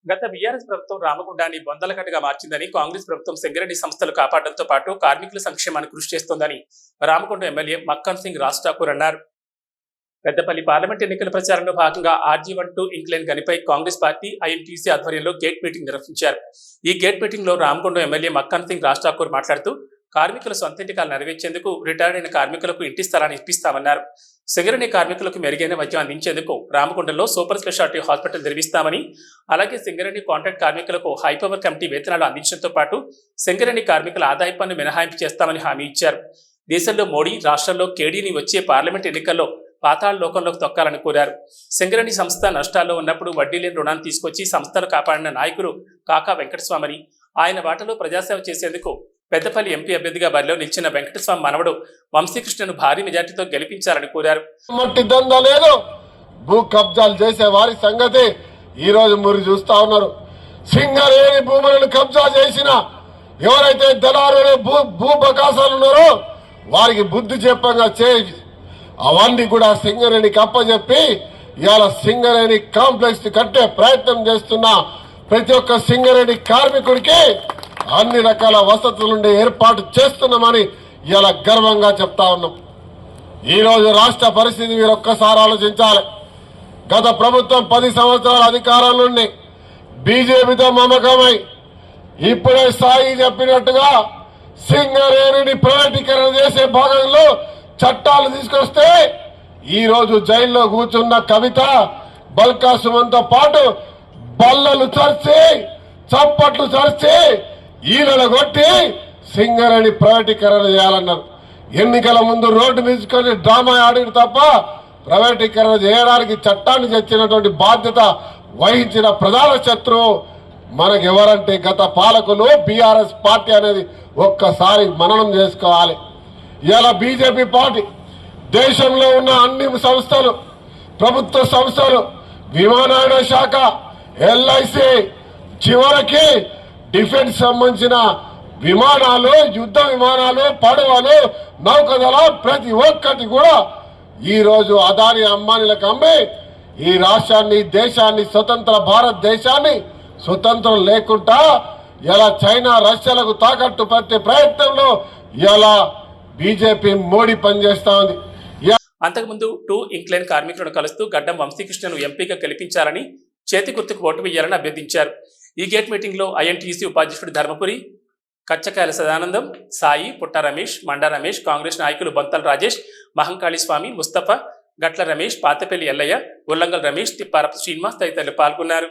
గత బీఆర్ఎస్ ప్రభుత్వం రామగుండాన్ని బొందలకట్టుగా మార్చిందని, కాంగ్రెస్ ప్రభుత్వం సింగరేణి సంస్థలు కాపాడడంతో పాటు కార్మికుల సంక్షేమానికి కృషి చేస్తోందని రామగుండం ఎమ్మెల్యే మక్కన్ సింగ్ రాజ్ ఠాకూర్ అన్నారు. పెద్దపల్లి పార్లమెంట్ ఎన్నికల ప్రచారంలో భాగంగా RG12 ఇంక్లైన్ గనిపై కాంగ్రెస్ పార్టీ INTC ఆధ్వర్యంలో గేట్ మీటింగ్ నిర్వహించారు. ఈ గేట్ మీటింగ్ లో రామగుండం ఎమ్మెల్యే మక్కన్ సింగ్ రాజ్ ఠాకూర్ మాట్లాడుతూ, కార్మికుల సొంతింటికాలు నెరవేర్చేందుకు రిటైర్డ్ అయిన కార్మికులకు ఇంటి స్థలాన్ని ఇప్పిస్తామన్నారు. సింగరేణి కార్మికులకు మెరుగైన వైద్యం అందించేందుకు రామగుండంలో సూపర్ స్పెషాలిటీ హాస్పిటల్ నిర్మిస్తామని, అలాగే సింగరేణి కాంట్రాక్ట్ కార్మికులకు హైపవర్ కమిటీ వేతనాలు అందించడంతో పాటు సింగరేణి కార్మికుల ఆదాయ పన్ను మినహాయింపు చేస్తామని హామీ ఇచ్చారు. దేశంలో మోడీ, రాష్ట్రంలో కేడీని వచ్చే పార్లమెంట్ ఎన్నికల్లో పాతాళ లోకంలోకి తొక్కాలని కోరారు. సింగరేణి సంస్థ నష్టాల్లో ఉన్నప్పుడు వడ్డీ లేని రుణాన్ని తీసుకొచ్చి సంస్థను కాపాడిన నాయకుడు కాకా వెంకటస్వామిని, ఆయన బాటలో ప్రజాసేవ చేసేందుకు పెద్దపల్లి ఎంపీ అభ్యర్థిగా బరిలో నిలిచిన వెంకటస్వామి మనవడు వంశీకృష్ణను భారీ మెజార్టీతో గెలిపించాలని కోరారు. భూ కబ్జాలు చేసే వారి సంగతి ఈ రోజు మీరు చూస్తా ఉన్నారు. సింగరేణి భూములను కబ్జా చేసిన ఎవరైతే దళారులు భూ బకాసాలు ఉన్నారో వారికి బుద్ధి చెప్పంగా చేసి అవన్నీ కూడా సింగరేణికి అప్పచెప్పి ఇవాళ సింగరేణి కాంప్లెక్స్ కట్టే ప్రయత్నం చేస్తున్న ప్రతి ఒక్క సింగరేణి కార్మికుడికి అన్ని రకాల వసతులుండే ఏర్పాటు చేస్తున్నామని ఇలా గర్వంగా చెప్తా ఉన్నాం. ఈ రోజు రాష్ట్ర పరిస్థితి మీరు ఒక్కసారి ఆలోచించాలి. గత ప్రభుత్వం 10 సంవత్సరాల అధికారంలో ఉండి బీజేపీతో మమకమై ఇప్పుడే సాయి చెప్పినట్టుగా సింగరేణిని ప్రైవేటీకరణ చేసే భాగంలో చట్టాలు తీసుకొస్తే ఈ రోజు జైల్లో కూర్చున్న కవిత, బల్కా సుమన్తో పాటు బల్లలు చర్చి, చప్పట్లు చర్చి, ఈలలు కొట్టి సింగరేణి ప్రైవేటీకరణ చేయాలన్నారు. ఎన్నికల ముందు రోడ్డు తీసుకొని డ్రామా ఆడిన తప్ప ప్రైవేటీకరణ చేయడానికి చట్టాన్ని తెచ్చినటువంటి బాధ్యత వహించిన ప్రధాన శత్రువు మనకు ఎవరంటే గత పాలకులు, బీఆర్ఎస్ పార్టీ అనేది ఒక్కసారి మననం చేసుకోవాలి. ఇలా బీజేపీ పార్టీ దేశంలో ఉన్న అన్ని సంస్థలు, ప్రభుత్వ సంస్థలు, విమానయాన శాఖ, LIC, చివరికి డిఫెన్స్ సంబంధించిన విమానాలు, యుద్ధ విమానాలు, పడవలు, నౌకదళ ప్రతి ఒక్కటి కూడా ఈ రోజు అదాని అంబానీలకు అమ్మి ఈ రాష్ట్రాన్ని, దేశాన్ని, స్వతంత్ర భారతదేశాన్ని స్వతంత్రం లేకుండా ఇలా చైనా, రష్యాలకు తాకట్టు పెట్టే ప్రయత్నంలో ఇలా బీజేపీ మోడీ పనిచేస్తా ఉంది. అంతకుముందు 2 ఇంక్లైన్ కార్మికులను కలుస్తూ గడ్డం వంశీకృష్ణను ఎంపీగా గెలిపించాలని, చేతి గుర్తుకు ఓటు వేయాలని అభ్యర్థించారు. ఈ గేట్ మీటింగ్ లో INTC ఉపాధ్యక్షుడు ధర్మపురి, కచ్చకాయల సదానందం, సాయి, పుట్ట రమేష్, మండా రమేష్, కాంగ్రెస్ నాయకులు బొంతల రాజేష్, మహంకాళి స్వామి, ముస్తఫా, గట్ల రమేష్, పాతపల్లి ఎల్లయ్య, ఉల్లంగల్ రమేష్, తిప్పారపు శ్రీనివాస్ తదితరులు పాల్గొన్నారు.